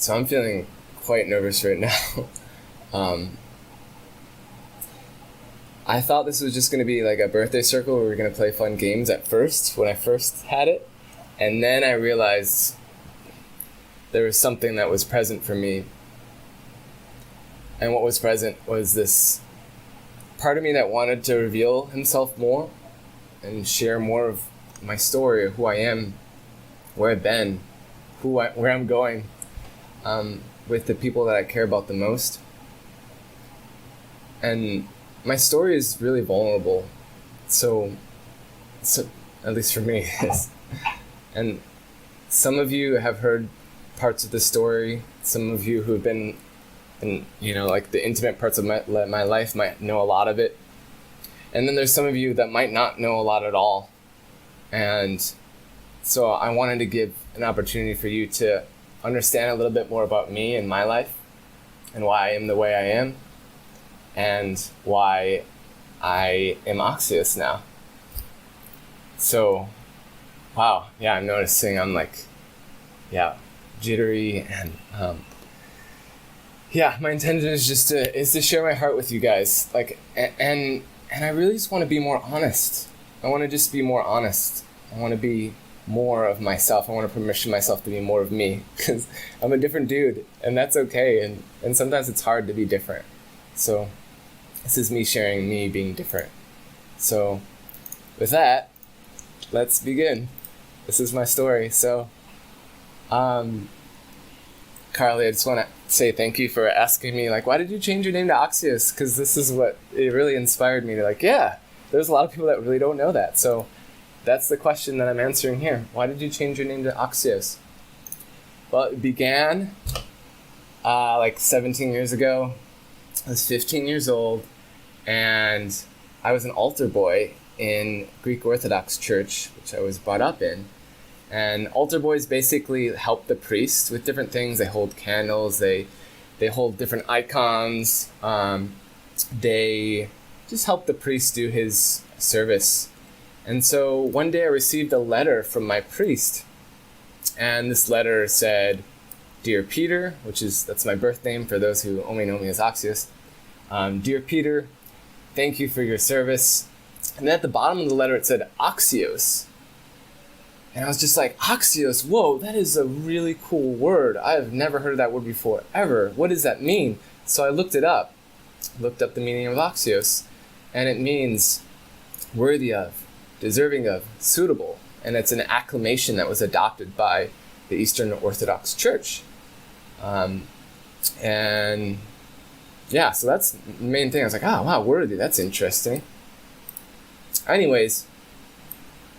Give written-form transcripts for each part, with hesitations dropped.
So I'm feeling quite nervous right now. I thought this was just going to be like a birthday circle where we were going to play fun games at first, when I first had it. And then I realized there was something that was present for me. And what was present was this part of me that wanted to reveal himself more and share more of my story, of who I am, where I've been, where I'm going, with the people that I care about the most. And my story is really vulnerable, so at least for me. And some of you have heard parts of the story. Some of you who have been in, like the intimate parts of my life might know a lot of it. And then there's some of you that might not know a lot at all. And so I wanted to give an opportunity for you to understand a little bit more about me and my life and why I am the way I am and why I am Axios now. So, wow, yeah, I'm noticing I'm jittery, and my intention is just to share my heart with you guys, and I really just want to be more honest. I want to just be more honest. I want to be more of myself. I want to permission myself to be more of me, because I'm a different dude, and that's okay, and sometimes it's hard to be different. So this is me sharing me being different. So with that, let's begin. This is my story. So Carly, I just want to say thank you for asking me, why did you change your name to Axios? Because this is what, it really inspired me to there's a lot of people that really don't know that. So that's the question that I'm answering here. Why did you change your name to Axios? Well, it began 17 years ago. I was 15 years old, and I was an altar boy in Greek Orthodox Church, which I was brought up in. And altar boys basically help the priest with different things. They hold candles, they hold different icons, they just help the priest do his service. And so one day I received a letter from my priest, and this letter said, "Dear Peter," that's my birth name for those who only know me as Axios. "Dear Peter, thank you for your service." And then at the bottom of the letter it said Axios. And I was just like, Axios, whoa, that is a really cool word. I have never heard of that word before, ever. What does that mean? So I looked it up, looked up the meaning of Axios, and it means worthy of, deserving of, suitable. And it's an acclamation that was adopted by the Eastern Orthodox Church. So that's the main thing. I was like, oh, wow, worthy, that's interesting. Anyways,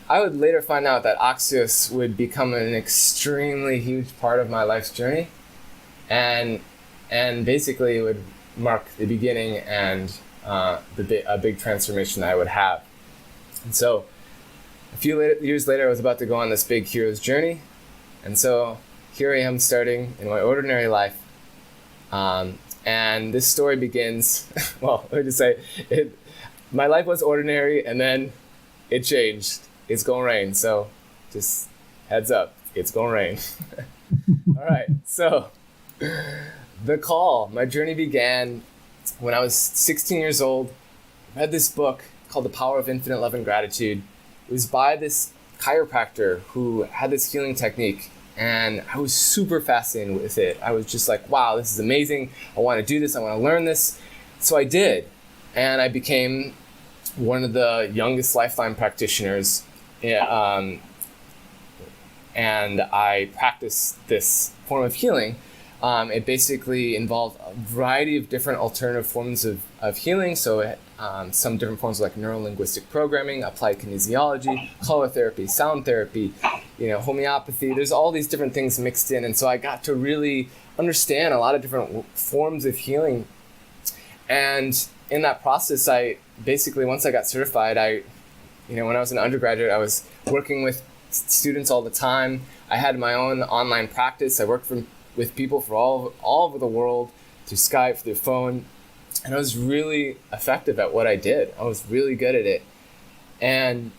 I would later find out that Axios would become an extremely huge part of my life's journey, and basically it would mark the beginning and a big transformation that I would have. And so a few years later, I was about to go on this big hero's journey, and so here I am starting in my ordinary life, and this story begins, well, let me just say, my life was ordinary, and then it changed. It's gonna rain, so just heads up, it's gonna rain. All right, so my journey began when I was 16 years old. I read this book called The Power of Infinite Love and Gratitude. It was by this chiropractor who had this healing technique, and I was super fascinated with it. I was just like, wow, this is amazing. I want to do this. I want to learn this. So I did, and I became one of the youngest lifetime practitioners. And I practiced this form of healing. It basically involved a variety of different alternative forms of healing. So some different forms like neuro-linguistic programming, applied kinesiology, color therapy, sound therapy, homeopathy. There's all these different things mixed in. And so I got to really understand a lot of different forms of healing. And in that process, once I got certified, when I was an undergraduate, I was working with students all the time. I had my own online practice. I worked with people from all over the world through Skype, through phone, and I was really effective at what I did. I was really good at it. And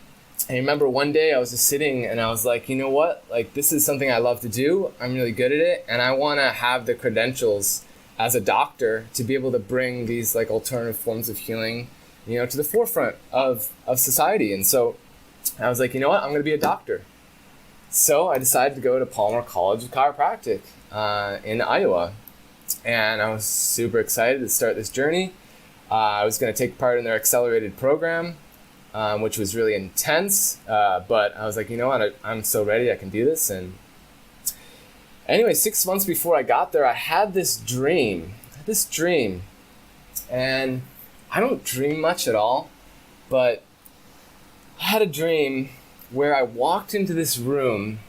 And I remember one day I was just sitting and I was like, you know what? Like, this is something I love to do. I'm really good at it. And I want to have the credentials as a doctor to be able to bring these like alternative forms of healing, to the forefront of society. And so I was like, you know what? I'm going to be a doctor. So I decided to go to Palmer College of Chiropractic in Iowa. And I was super excited to start this journey. I was going to take part in their accelerated program, which was really intense. But I was like, you know what? I'm so ready. I can do this. And anyway, 6 months before I got there, I had this dream. And I don't dream much at all, but I had a dream where I walked into this room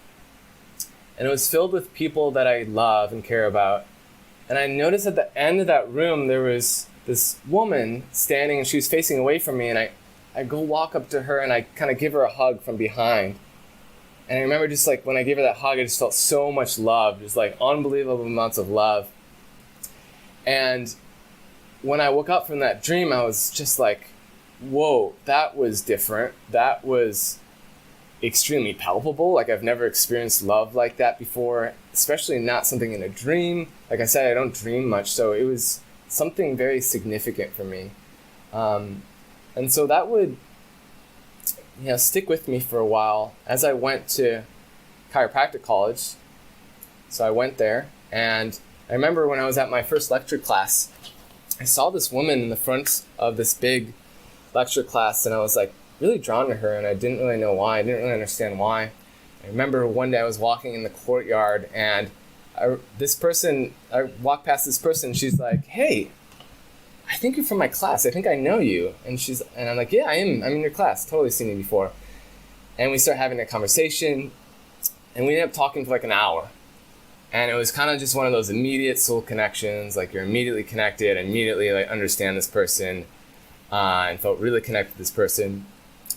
and it was filled with people that I love and care about. And I noticed at the end of that room, there was this woman standing and she was facing away from me. And I go walk up to her and I kind of give her a hug from behind. And I remember just like when I gave her that hug, I just felt so much love, just like unbelievable amounts of love. And when I woke up from that dream, I was just like, whoa, that was different. That was extremely palpable. Like I've never experienced love like that before, especially not something in a dream. Like I said, I don't dream much. So it was something very significant for me. And so that would stick with me for a while as I went to chiropractic college. So I went there, and I remember when I was at my first lecture class, I saw this woman in the front of this big lecture class, and I was like really drawn to her, and I didn't really know why. I didn't really understand why. I remember one day I was walking in the courtyard, and I walked past this person, and she's like, "Hey, I think you're from my class. I think I know you." And I'm like, "Yeah, I am. I'm in your class. Totally seen you before." And we start having a conversation, and we ended up talking for like an hour. And it was kind of just one of those immediate soul connections. Like you're immediately connected, immediately like understand this person, and felt really connected to this person.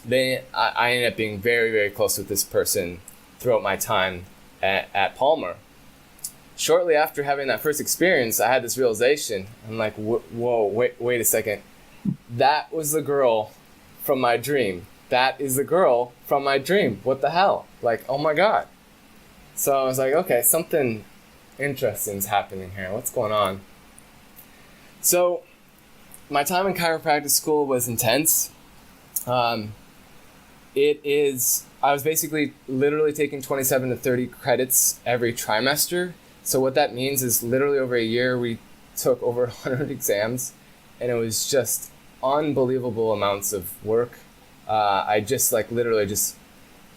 Then I ended up being very, very close with this person throughout my time at Palmer. Shortly after having that first experience, I had this realization. I'm like, whoa, wait a second. That was the girl from my dream. That is the girl from my dream. What the hell? Like, oh my God. So I was like, okay, something interesting is happening here. What's going on? So my time in chiropractic school was intense. I was basically literally taking 27 to 30 credits every trimester. So what that means is literally over a year, we took over 100 exams, and it was just unbelievable amounts of work.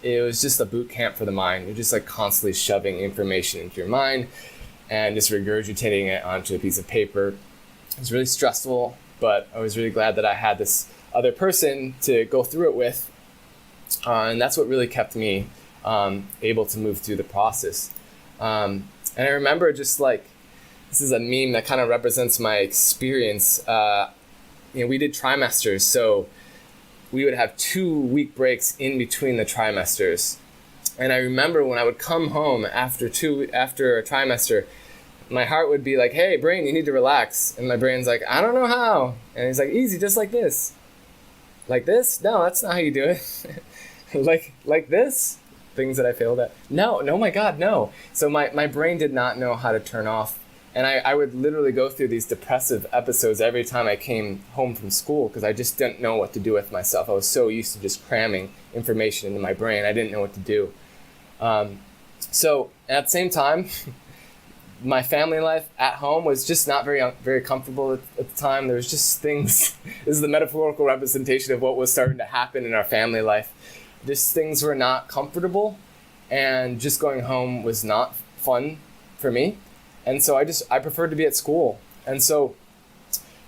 It was just a boot camp for the mind. You're just like constantly shoving information into your mind and just regurgitating it onto a piece of paper. It was really stressful, but I was really glad that I had this other person to go through it with. And that's what really kept me able to move through the process. And I remember just like, this is a meme that kind of represents my experience. We did trimesters, so we would have 2-week breaks in between the trimesters. And I remember when I would come home after a trimester, my heart would be like, "Hey, brain, you need to relax." And my brain's like, "I don't know how." And he's like, "Easy, just like this." Like this? No, that's not how you do it. like this? Things that I failed at. No, my God, no. So my brain did not know how to turn off. And I would literally go through these depressive episodes every time I came home from school because I just didn't know what to do with myself. I was so used to just cramming information into my brain. I didn't know what to do. So at the same time, my family life at home was just not very comfortable at the time. There was just things, this is the metaphorical representation of what was starting to happen in our family life. Just things were not comfortable, and just going home was not fun for me. And so I preferred to be at school. And so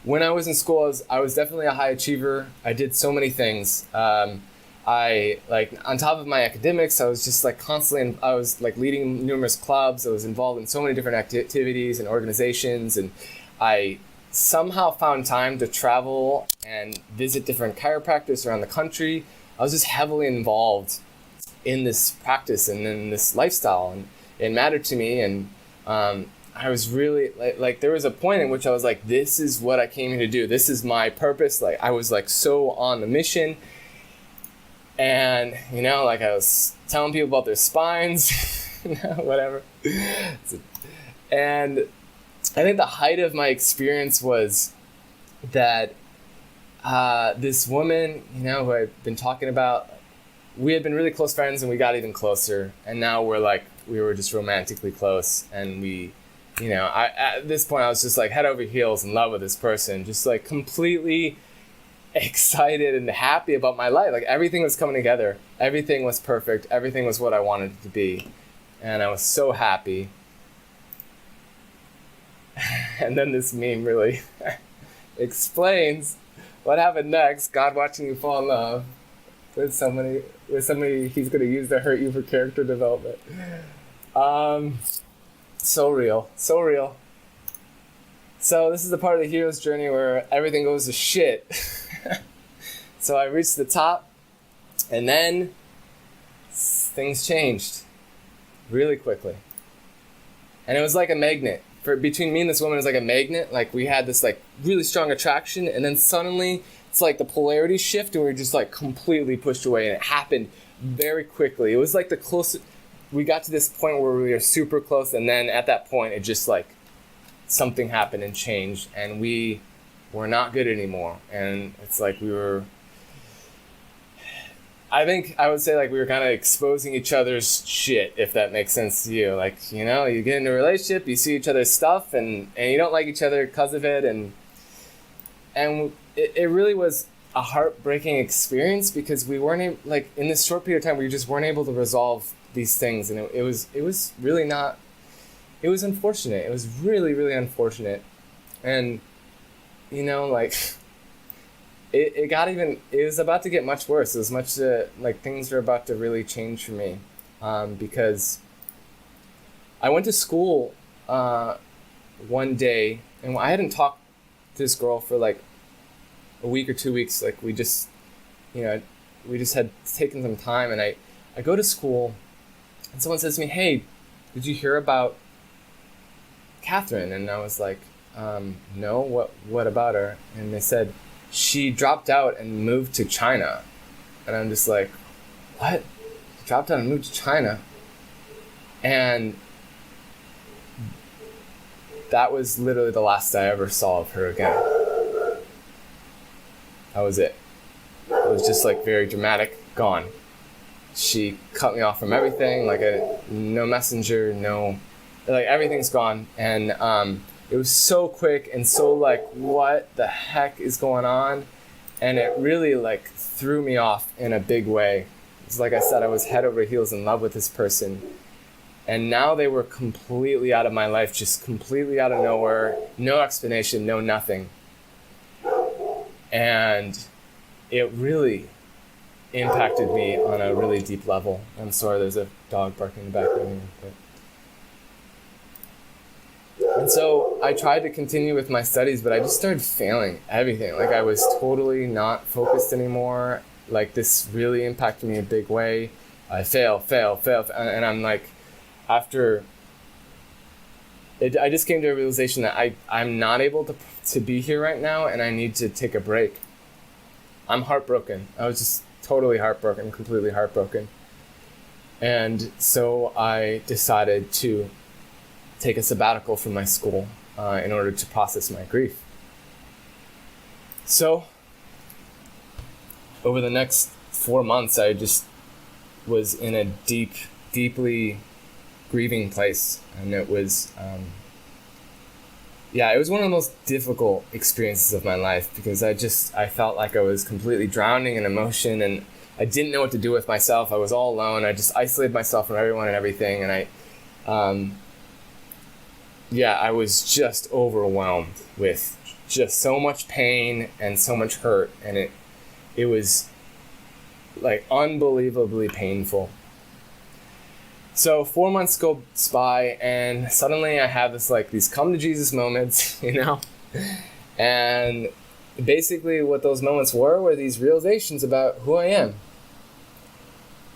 when I was in school, I was definitely a high achiever. I did so many things. On top of my academics, I was just like constantly, I was like leading numerous clubs. I was involved in so many different activities and organizations. And I somehow found time to travel and visit different chiropractors around the country. I was just heavily involved in this practice and in this lifestyle, and it mattered to me. And I was really like there was a point in which I was like, this is what I came here to do. This is my purpose. Like I was like so on the mission. And, like I was telling people about their spines, whatever. And I think the height of my experience was that this woman, who I've been talking about, we had been really close friends and we got even closer. And now we were just romantically close. And we, at this point I was just like head over heels in love with this person, just like completely excited and happy about my life. Like everything was coming together. Everything was perfect. Everything was what I wanted it to be. And I was so happy. And then this meme really explains what happened next. God watching you fall in love with somebody he's going to use to hurt you for character development. So real. So this is the part of the hero's journey where everything goes to shit. So I reached the top, and then things changed really quickly. And it was like a magnet. Between me and this woman, it was like a magnet. Like we had this like really strong attraction, and then suddenly it's like the polarity shift, and we were just like completely pushed away, and it happened very quickly. It was like the closest we got to this point where we were super close, and then at that point it just like something happened and changed, and we were not good anymore. And it's like I think I would say like we were kind of exposing each other's shit, if that makes sense to you. Like, you get into a relationship, you see each other's stuff, and you don't like each other because of it. And it really was a heartbreaking experience because we weren't like in this short period of time, we just weren't able to resolve these things. And it was really not, it was unfortunate. It was really, really unfortunate. And, like... It was about to get much worse. It was like things were about to really change for me, because I went to school one day, and I hadn't talked to this girl for like a week or 2 weeks. Like we just had taken some time, and I go to school, and someone says to me, "Hey, did you hear about Catherine?" And I was like, "No, what about her?" And they said, "She dropped out and moved to China." And I'm just like, what? She dropped out and moved to China? And that was literally the last I ever saw of her again. That was it. It was just like very dramatic, gone. She cut me off from everything, like no messenger, like everything's gone. And it was so quick and so like, what the heck is going on? And it really like threw me off in a big way. It's like I said, I was head over heels in love with this person. And now they were completely out of my life, just completely out of nowhere, no explanation, no nothing. And it really impacted me on a really deep level. I'm sorry, there's a dog barking in the background here. And so I tried to continue with my studies, but I just started failing everything. Like I was totally not focused anymore. Like this really impacted me in a big way. I fail. And I'm like, after it, I just came to a realization that I'm not able to be here right now, and I need to take a break. I'm heartbroken. I was just totally heartbroken, completely heartbroken. And so I decided to take a sabbatical from my school in order to process my grief. So over the next 4 months, I just was in a deeply grieving place. And it was, it was one of the most difficult experiences of my life, because I felt like I was completely drowning in emotion, and I didn't know what to do with myself. I was all alone. I just isolated myself from everyone and everything. And I was just overwhelmed with just so much pain and so much hurt. And it was like unbelievably painful. So 4 months goes by, and suddenly I have these come to Jesus moments, and basically what those moments were these realizations about who I am.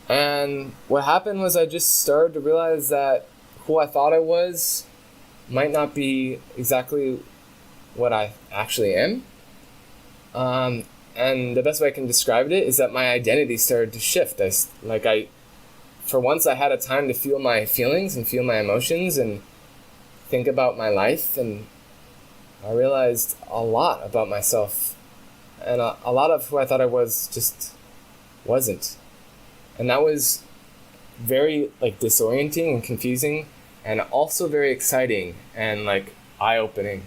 And what happened was I just started to realize that who I thought I was might not be exactly what I actually am. And the best way I can describe it is that my identity started to shift. For once I had a time to feel my feelings and feel my emotions and think about my life, and I realized a lot about myself, and a lot of who I thought I was just wasn't. And that was very disorienting and confusing, and also very exciting and eye-opening.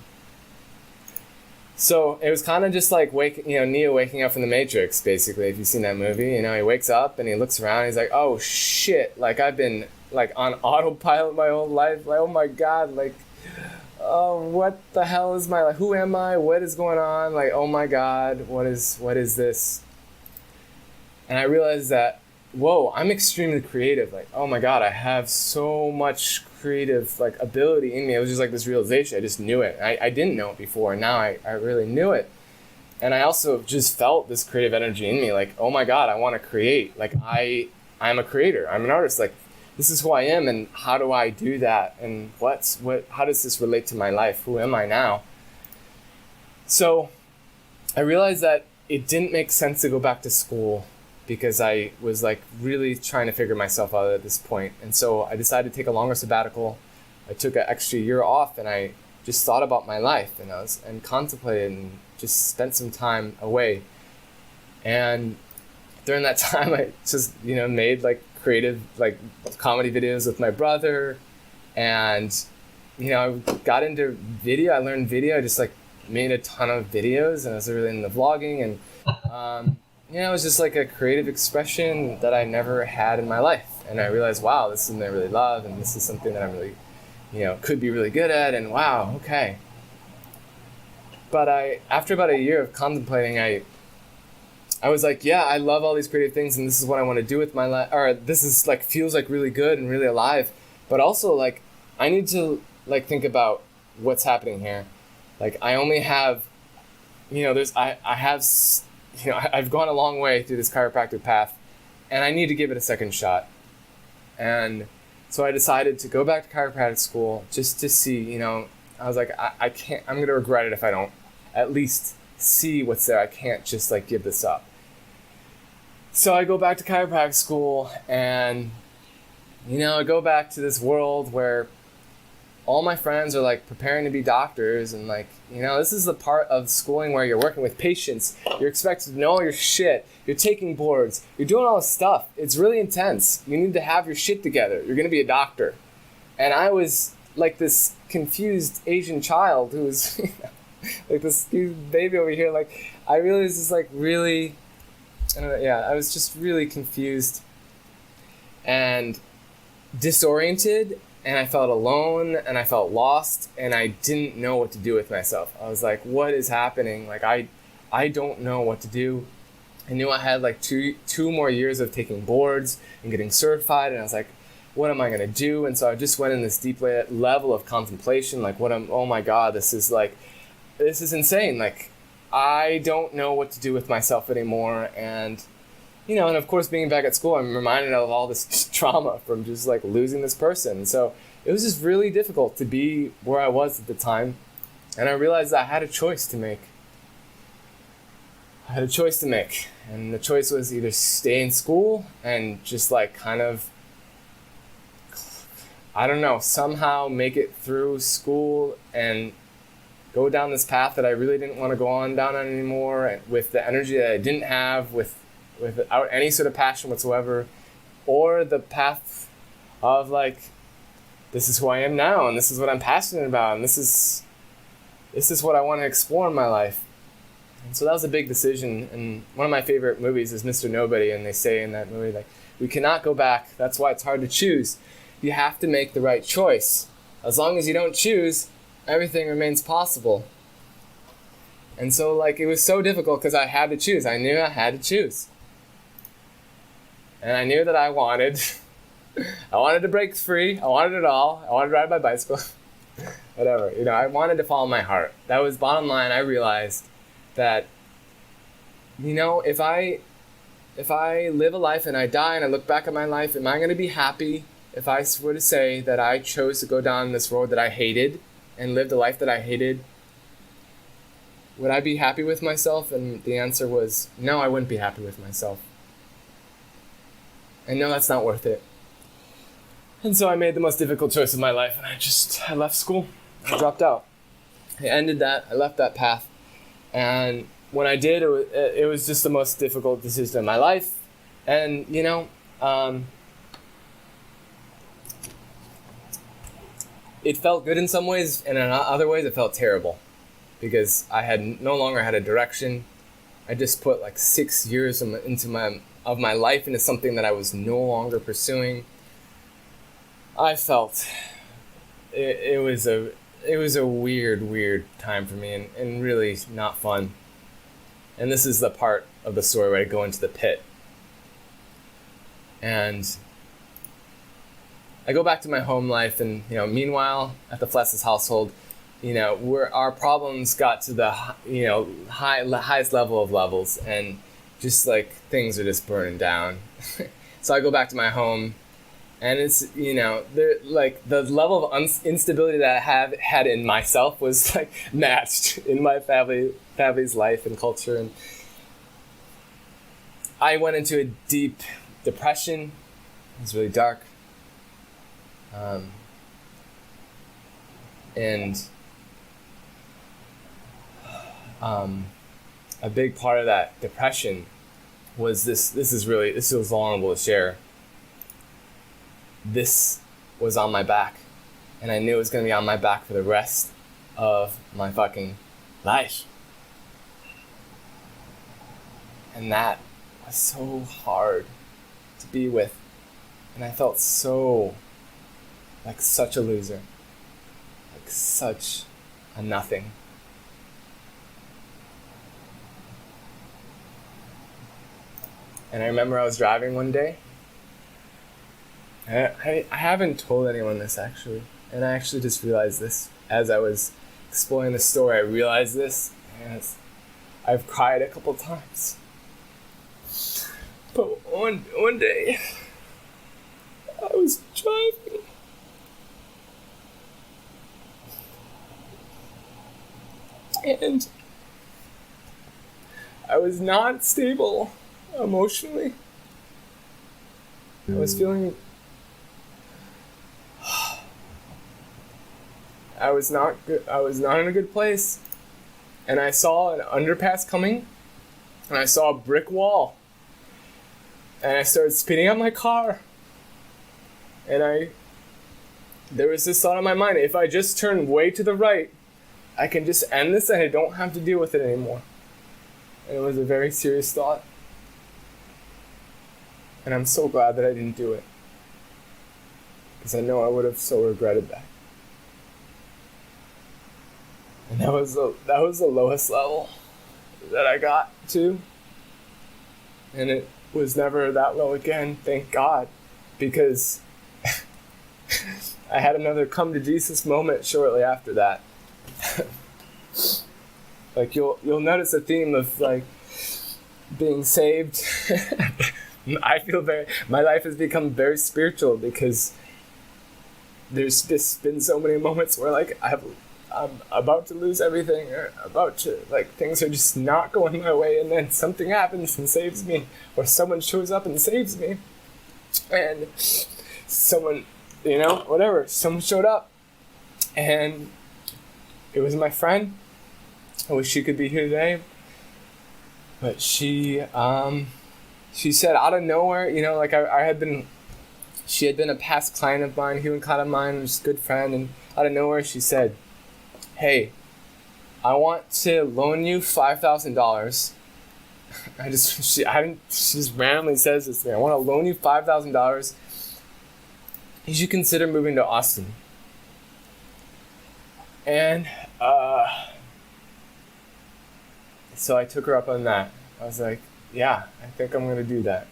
So it was kind of just like Neo waking up from the Matrix, basically, if you've seen that movie. He wakes up and he looks around and he's like, oh shit, I've been on autopilot my whole life. Oh my God, oh, what the hell is my life? Who am I? What is going on? Oh my God, what is this? And I realized that, whoa, I'm extremely creative. Oh my God, I have so much creative ability in me. It was just this realization. I just knew it. I didn't know it before, and now I really knew it. And I also just felt this creative energy in me. Oh my God, I want to create. I'm a creator. I'm an artist. This is who I am, and how do I do that? And how does this relate to my life? Who am I now? So I realized that it didn't make sense to go back to school, because I was really trying to figure myself out at this point. And so I decided to take a longer sabbatical. I took an extra year off, and I just thought about my life, and contemplated and just spent some time away. And during that time, I just, made creative comedy videos with my brother. And, I got into video. I learned video. I just made a ton of videos, and I was really into vlogging, and it was just a creative expression that I never had in my life. And I realized, wow, this is something I really love, and this is something that I'm really, could be really good at, and wow, okay. But after about a year of contemplating, I was yeah, I love all these creative things, and this is what I want to do with my life, or this is feels really good and really alive. But also I need to think about what's happening here. I only have, I've gone a long way through this chiropractic path, and I need to give it a second shot. And so I decided to go back to chiropractic school just to see, I was I can't, I'm going to regret it if I don't at least see what's there. I can't just give this up. So I go back to chiropractic school, and, I go back to this world where all my friends are preparing to be doctors, and this is the part of schooling where you're working with patients. You're expected to know all your shit. You're taking boards. You're doing all this stuff. It's really intense. You need to have your shit together. You're going to be a doctor. And I was this confused Asian child who was this baby over here. I really was just really, I was just really confused and disoriented. And I felt alone, and I felt lost, and I didn't know what to do with myself. I was what is happening? I don't know what to do. I knew I had two more years of taking boards and getting certified, and I was what am I going to do? And so I just went in this deep level of contemplation, oh my God, this is insane. I don't know what to do with myself anymore. And and of course, being back at school, I'm reminded of all this trauma from just losing this person. So it was just really difficult to be where I was at the time. And I realized I had a choice to make. And the choice was either stay in school and just kind of, I don't know, somehow make it through school and go down this path that I really didn't want to go on down anymore, and with the energy that I didn't have, without any sort of passion whatsoever, or the path of this is who I am now, and this is what I'm passionate about, and this is what I want to explore in my life. And so that was a big decision. And one of my favorite movies is Mr. Nobody, and they say in that movie we cannot go back. That's why it's hard to choose. You have to make the right choice. As long as you don't choose, everything remains possible. And so it was so difficult because I had to choose. I knew I had to choose. And I knew that I wanted to break free. I wanted it all. I wanted to ride my bicycle. Whatever. I wanted to follow my heart. That was bottom line. I realized that, if I live a life and I die and I look back at my life, am I going to be happy if I were to say that I chose to go down this road that I hated and lived a life that I hated? would I be happy with myself? And the answer was, no, I wouldn't be happy with myself. And no, that's not worth it. And so I made the most difficult choice of my life, and I left school. I dropped out. I ended that. I left that path. And when I did, it was just the most difficult decision of my life. And, it felt good in some ways, and in other ways it felt terrible. Because I had no longer had a direction. I just put like 6 years of my life into something that I was no longer pursuing. I felt it was a weird time for me, and really not fun. And this is the part of the story where I go into the pit. And I go back to my home life, and meanwhile at the Fless's household, where our problems got to the highest level of levels, and just like things are just burning down. So I go back to my home, and it's the level of instability that I had in myself was like matched in my family's life and culture, and I went into a deep depression. It was really dark, and a big part of that depression was this was vulnerable to share. This was on my back, and I knew it was going to be on my back for the rest of my fucking life. And that was so hard to be with, and I felt so like such a loser, like such a nothing. And I remember I was driving one day. I haven't told anyone this, actually. And I actually just realized this. As I was exploring the story, I realized this. And I've cried a couple times. But one day, I was driving. And I was not stable emotionally. I was feeling... I was not good. I was not in a good place. And I saw an underpass coming, and I saw a brick wall. And I started speeding up my car. And there was this thought in my mind, if I just turn way to the right, I can just end this and I don't have to deal with it anymore. And it was a very serious thought. And I'm so glad that I didn't do it, because I know I would have so regretted that. And that was the lowest level that I got to. And it was never that low again, thank God, because I had another come to Jesus moment shortly after that. Like you'll notice a theme of like being saved. I feel my life has become very spiritual, because there's just been so many moments where like I'm about to lose everything, or about to, like, things are just not going my way, and then something happens and saves me, or someone shows up and saves me, and someone, someone showed up, and it was my friend. I wish she could be here today, but she said out of nowhere, she had been a past client of mine, human client of mine, just a good friend, and out of nowhere she said, "Hey, I want to loan you $5,000. She just randomly says this to me. I want to loan you $5,000. You should consider moving to Austin." And so I took her up on that. I was like, yeah, I think I'm going to do that.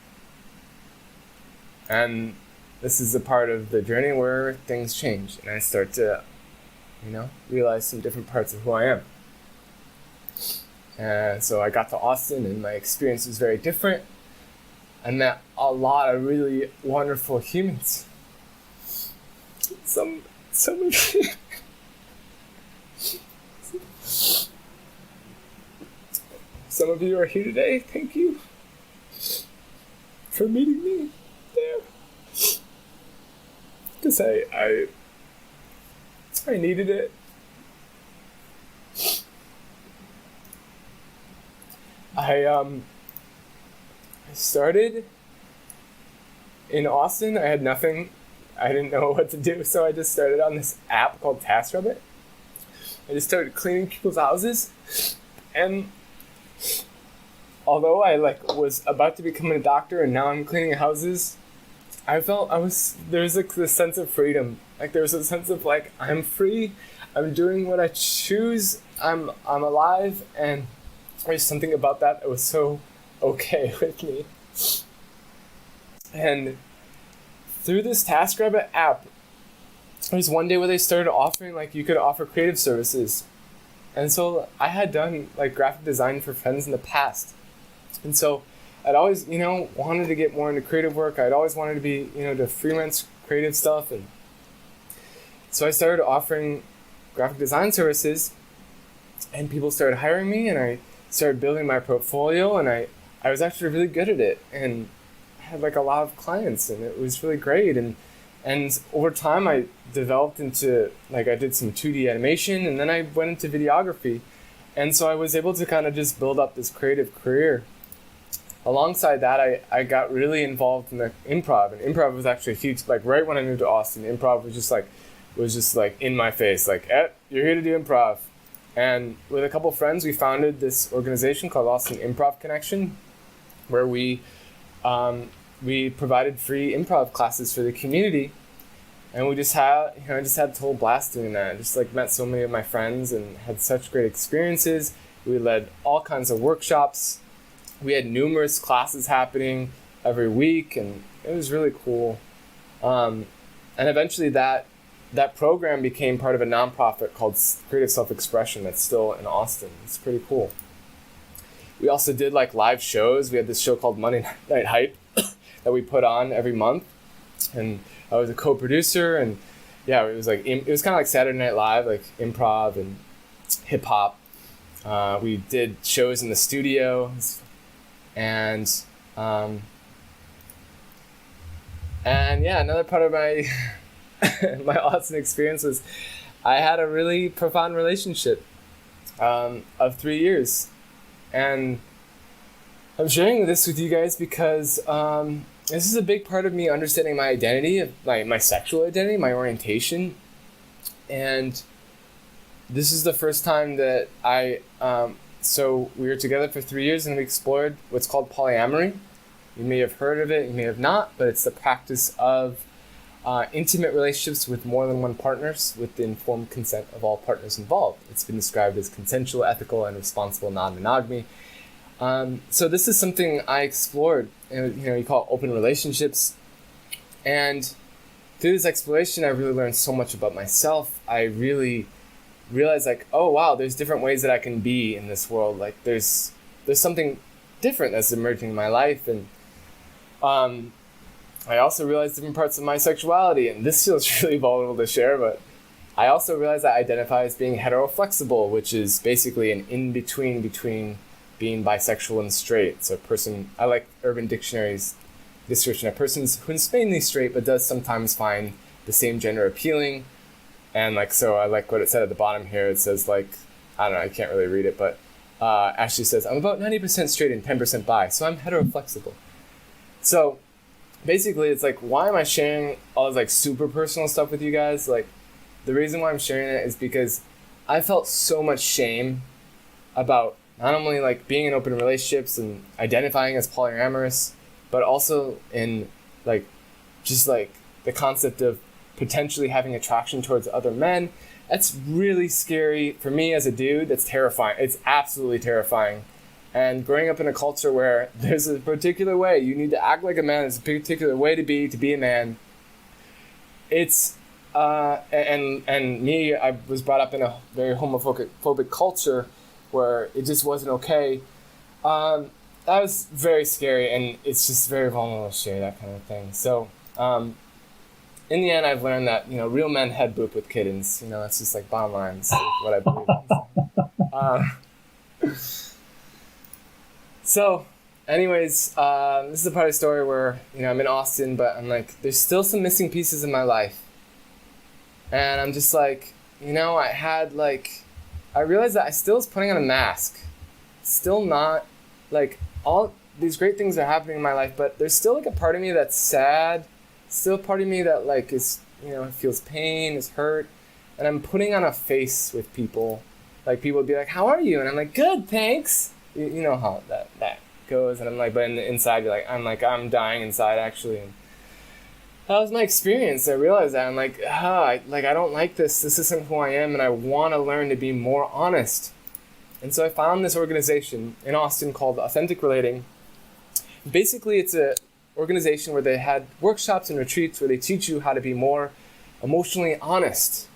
And this is a part of the journey where things change, and I start to realize some different parts of who I am. And so I got to Austin, and my experience was very different. I met a lot of really wonderful humans. Some of some of you are here today. Thank you for meeting me there. Because I needed it. I started in Austin. I had nothing. I didn't know what to do, so I just started on this app called TaskRabbit. I just started cleaning people's houses, and although I was about to become a doctor and now I'm cleaning houses, I felt there's this sense of freedom. There was a sense of I'm free, I'm doing what I choose, I'm alive, and there's something about that was so okay with me. And through this TaskRabbit app, there was one day where they started offering you could offer creative services. And so I had done graphic design for friends in the past. And so I'd always, wanted to get more into creative work. I'd always wanted to be, to freelance creative stuff. And so I started offering graphic design services, and people started hiring me, and I started building my portfolio, and I was actually really good at it. And I had a lot of clients, and it was really great. And over time I developed into, I did some 2D animation, and then I went into videography. And so I was able to kind of just build up this creative career. Alongside that, I got really involved in the improv, and improv was actually huge. Right when I moved to Austin, improv was just in my face, you're here to do improv. And with a couple friends, we founded this organization called Austin Improv Connection, where we provided free improv classes for the community. And we just had, I just had a total blast doing that. I just met so many of my friends and had such great experiences. We led all kinds of workshops. We had numerous classes happening every week, and it was really cool. And eventually that program became part of a nonprofit called Creative Self-Expression that's still in Austin. It's pretty cool. We also did live shows. We had this show called Monday Night Hype that we put on every month, and I was a co-producer. And yeah, it was it was kind of like Saturday Night Live, improv and hip hop. We did shows in the studio, and yeah, another part of my my Austin experience was I had a really profound relationship of 3 years. And I'm sharing this with you guys because this is a big part of me understanding my identity, my sexual identity, my orientation. And this is the first time that so we were together for 3 years, and we explored what's called polyamory. You may have heard of it, you may have not, but it's the practice of intimate relationships with more than one partners with the informed consent of all partners involved. It's been described as consensual, ethical, and responsible non-monogamy. So this is something I explored, and you call it open relationships. And through this exploration, I really learned so much about myself. I really realized oh wow, there's different ways that I can be in this world. There's something different that's emerging in my life. And I also realized different parts of my sexuality, and this feels really vulnerable to share, but I also realized I identify as being heteroflexible, which is basically an in-between between being bisexual and straight. So I like Urban Dictionary's description of persons who's mainly straight but does sometimes find the same gender appealing. And so I like what it said at the bottom here. It says I don't know, I can't really read it, but Ashley says, I'm about 90% straight and 10% bi, so I'm heteroflexible. So basically it's why am I sharing all this super personal stuff with you guys? The reason why I'm sharing it is because I felt so much shame about not only being in open relationships and identifying as polyamorous, but also in just the concept of potentially having attraction towards other men. That's really scary for me as a dude. That's terrifying. It's absolutely terrifying. And growing up in a culture where there's a particular way you need to act like a man, there's a particular way to be a man. It's and me, I was brought up in a very homophobic culture where it just wasn't okay. That was very scary, and it's just very vulnerable to share that kind of thing. So in the end, I've learned that real men head boop with kittens. That's just bottom line. It's what I believe. So, anyways, this is a part of the story where, I'm in Austin, but I'm like, there's still some missing pieces in my life. And I'm just like, I realized that I still was putting on a mask. Still not, all these great things are happening in my life, but there's still, a part of me that's sad. Still a part of me that, is, feels pain, is hurt. And I'm putting on a face with people. People would be like, how are you? And I'm like, good, thanks. You know how that goes. And I'm like, but inside, I'm dying inside, actually. And that was my experience. I realized that. I'm like, I don't like this. This isn't who I am, and I want to learn to be more honest. And so I found this organization in Austin called Authentic Relating. Basically, it's a organization where they had workshops and retreats where they teach you how to be more emotionally honest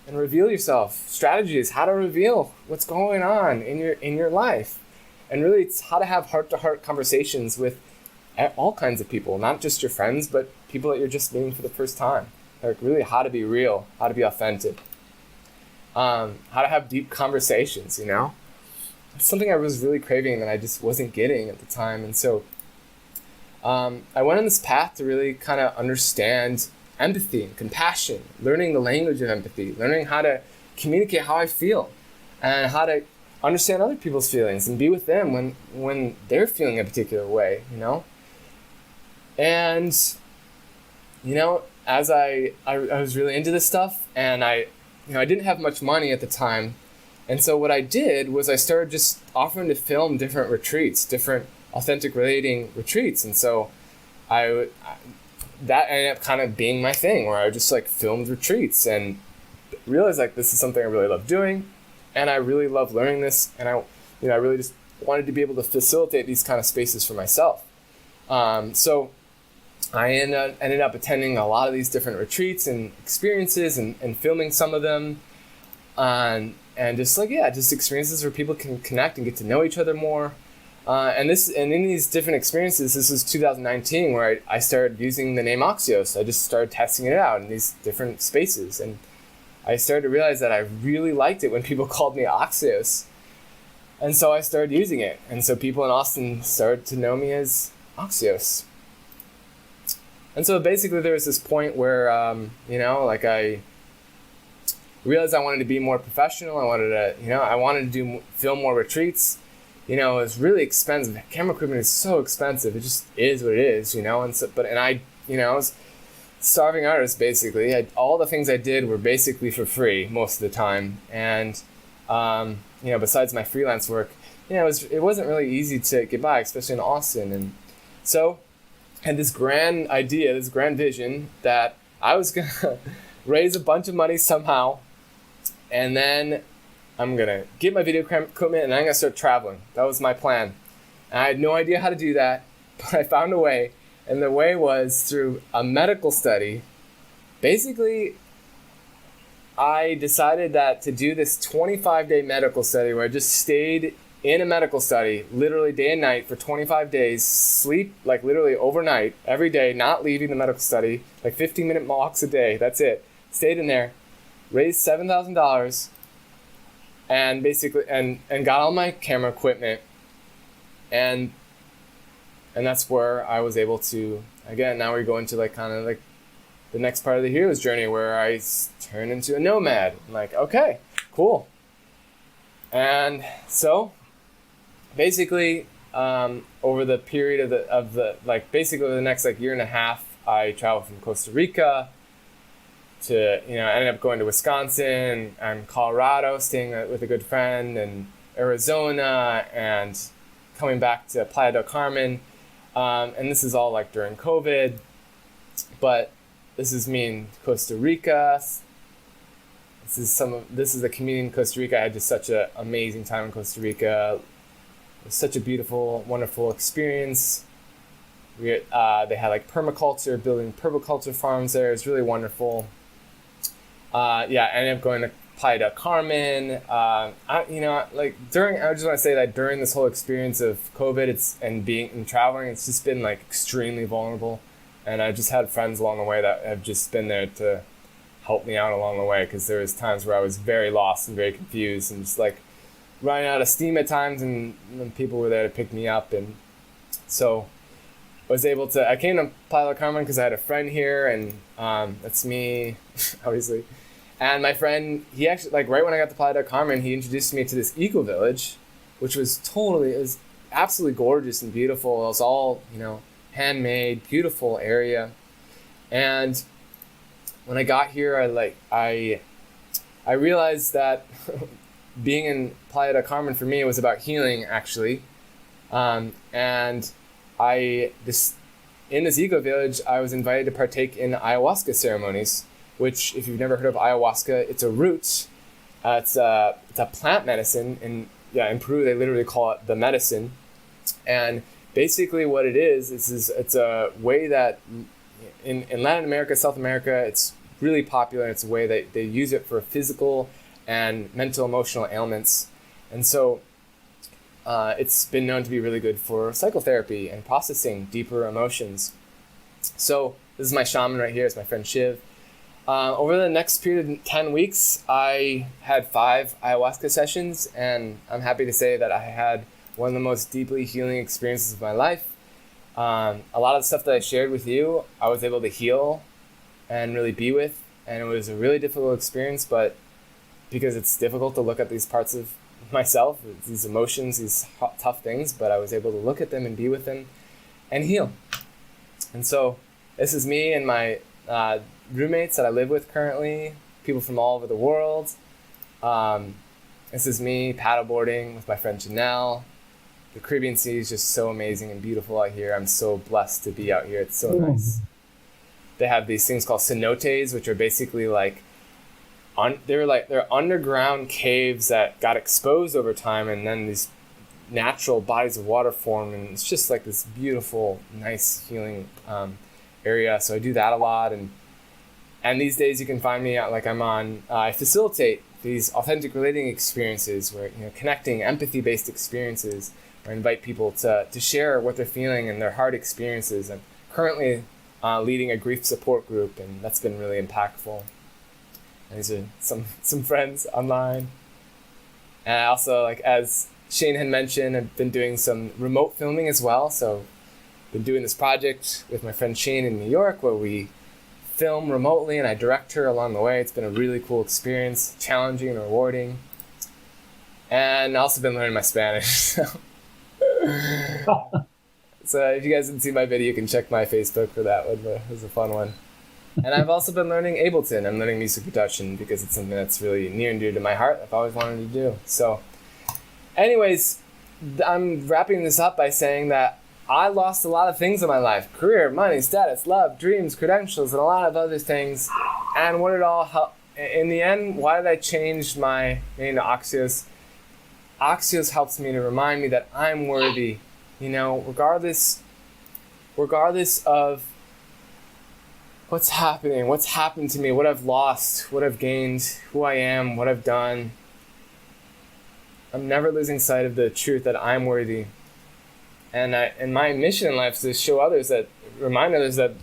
and reveal yourself. Strategies, how to reveal what's going on in your life. And really, it's how to have heart-to-heart conversations with all kinds of people, not just your friends, but people that you're just meeting for the first time. Really how to be real, how to be authentic, how to have deep conversations, It's something I was really craving that I just wasn't getting at the time. And so I went on this path to really kind of understand empathy and compassion, learning the language of empathy, learning how to communicate how I feel and how to understand other people's feelings and be with them when they're feeling a particular way, And, as I was really into this stuff, and I didn't have much money at the time. And so what I did was I started just offering to film different retreats, different authentic relating retreats. And so that ended up kind of being my thing, where I just filmed retreats and realized this is something I really love doing. And I really love learning this. And I really just wanted to be able to facilitate these kind of spaces for myself. So I ended up attending a lot of these different retreats and experiences and filming some of them. And just just experiences where people can connect and get to know each other more. And in these different experiences, this is 2019 where I started using the name Axios. I just started testing it out in these different spaces. And I started to realize that I really liked it when people called me Axios. And so I started using it. And so people in Austin started to know me as Axios. And so basically there was this point where, I realized I wanted to be more professional. I wanted to film more retreats. It was really expensive. Camera equipment is so expensive. It just is what it is, And so, I was starving artist basically. All the things I did were basically for free most of the time. And, besides my freelance work, it wasn't really easy to get by, especially in Austin. And so I had this grand idea, this grand vision that I was going to raise a bunch of money somehow. And then I'm going to get my video equipment and I'm going to start traveling. That was my plan. And I had no idea how to do that, but I found a way. And the way was through a medical study. Basically, I decided that to do this 25-day medical study where I just stayed in a medical study, literally day and night for 25 days, sleep literally overnight, every day, not leaving the medical study, 15-minute walks a day, that's it. Stayed in there, raised $7,000, and basically, and got all my camera equipment, and that's where I was able to, again, now we're going to the next part of the hero's journey where I turn into a nomad. I'm like, okay, cool. And so basically, over the period of the basically the next year and a half, I traveled from Costa Rica to, I ended up going to Wisconsin and Colorado, staying with a good friend, and Arizona, and coming back to Playa del Carmen. And this is all during COVID, but this is me in Costa Rica. This is the community in Costa Rica. I had just such an amazing time in Costa Rica. It was such a beautiful, wonderful experience. They had permaculture, building permaculture farms there. It was really wonderful. I ended up going to Playa del Carmen. I just want to say that during this whole experience of COVID, and traveling, it's just been extremely vulnerable. And I just had friends along the way that have just been there to help me out along the way, because there was times where I was very lost and very confused and just running out of steam at times, and people were there to pick me up. And so I came to Playa del Carmen because I had a friend here, and that's me, obviously. And my friend, he actually, like, right when I got to Playa del Carmen, he introduced me to this eco village, which was absolutely gorgeous and beautiful. It was all, handmade, beautiful area. And when I got here, I realized that being in Playa del Carmen for me was about healing, actually. And in this eco village, I was invited to partake in ayahuasca ceremonies, which, if you've never heard of ayahuasca, it's a root. It's a plant medicine, and in Peru they literally call it the medicine. And basically, what it is it's a way that in Latin America, South America, it's really popular. It's a way that they use it for physical and mental, emotional ailments, and so it's been known to be really good for psychotherapy and processing deeper emotions. So this is my shaman right here. It's my friend Shiv. Over the next period of 10 weeks, I had 5 ayahuasca sessions, and I'm happy to say that I had one of the most deeply healing experiences of my life. A lot of the stuff that I shared with you, I was able to heal and really be with, and it was a really difficult experience, but because it's difficult to look at these parts of myself, these emotions, these tough things, but I was able to look at them and be with them and heal. And so this is me and my roommates that I live with currently, people from all over the world. This is me paddleboarding with my friend Janelle. The Caribbean Sea is just so amazing and beautiful out here. I'm so blessed to be out here. It's so nice. They have these things called cenotes, which are basically they're underground caves that got exposed over time, and then these natural bodies of water form, and it's just like this beautiful, nice healing area. So I do that a lot, and these days you can find me I facilitate these authentic relating experiences where, connecting, empathy-based experiences, or invite people to share what they're feeling and their hard experiences. I'm currently leading a grief support group, and that's been really impactful. And these are some friends online. And I also, as Shane had mentioned, I've been doing some remote filming as well. So I've been doing this project with my friend Shane in New York where we film remotely and I direct her along the way. It's been a really cool experience, challenging and rewarding. And I've also been learning my Spanish. So if you guys didn't see my video, you can check my Facebook for that one. It was a fun one. And I've also been learning Ableton. I'm learning music production because it's something that's really near and dear to my heart. I've always wanted to do. So anyways, I'm wrapping this up by saying that I lost a lot of things in my life. Career, money, status, love, dreams, credentials, and a lot of other things. And what it all helped. In the end, why did I change my name to Axios? Axios helps me to remind me that I'm worthy, regardless of what's happening, what's happened to me, what I've lost, what I've gained, who I am, what I've done. I'm never losing sight of the truth that I'm worthy. And my mission in life is to show others remind others that,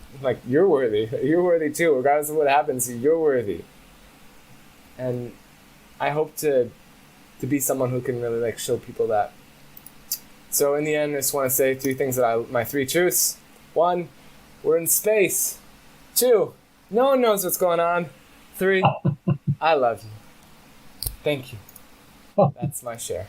you're worthy. You're worthy too, regardless of what happens to you, you're worthy. And I hope to be someone who can really show people that. So in the end, I just want to say 3 things my 3 truths. 1, we're in space. 2, no one knows what's going on. 3, I love you. Thank you. That's my share.